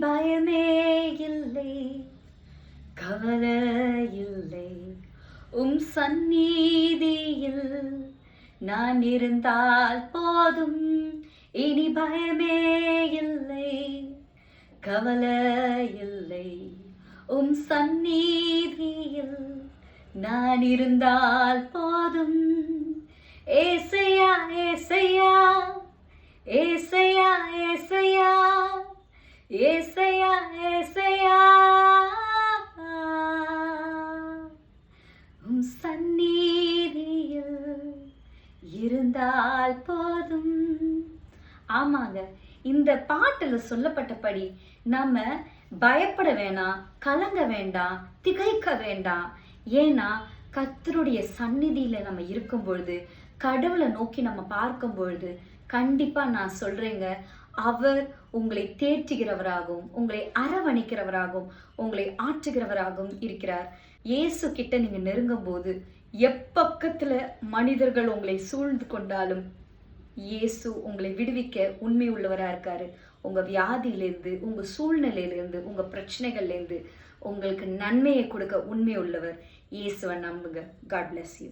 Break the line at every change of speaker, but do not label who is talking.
பயமே இல்லை, கவலை இல்லை. சந்நிதியில் நான் இருந்தால் போதும், இனி பயமே இல்லை, கவலை இல்லை. சந்நிதியில் நான் இருந்தால் போதும். ஏசையா ஏசையா ஏசையா ஏசையா ஏசையா ஏசையா, சந்நிதியில் இருந்தால் போதும். ஆமாங்க, இந்த பாட்டுல சொல்லப்பட்டபடி நம்ம பயப்பட வேணாம், கலங்க வேண்டாம், திகைக்க வேண்டாம். ஏன்னா கர்த்தருடைய சந்நிதியில நம்ம இருக்கும் பொழுது, கடவுளை நோக்கி நம்ம பார்க்கும் பொழுது, கண்டிப்பா நான் சொல்றேங்க, அவர் உங்களை தேற்றுகிறவராகவும் உங்களை அரவணைக்கிறவராகவும் உங்களை ஆற்றுகிறவராகவும் இருக்கிறார். இயேசு கிட்ட நீங்க நெருங்கும் போது எப்பக்கத்துல மனிதர்கள் உங்களை சூழ்ந்து கொண்டாலும் இயேசு உங்களை விடுவிக்க உண்மை உள்ளவரா இருக்காரு. உங்க வியாதியிலிருந்து, உங்க சூழ்நிலையிலிருந்து, உங்க பிரச்சனைகள்ல இருந்து உங்களுக்கு நன்மையை கொடுக்க உண்மை உள்ளவர். இயேசுவை நம்புங்க. God bless you.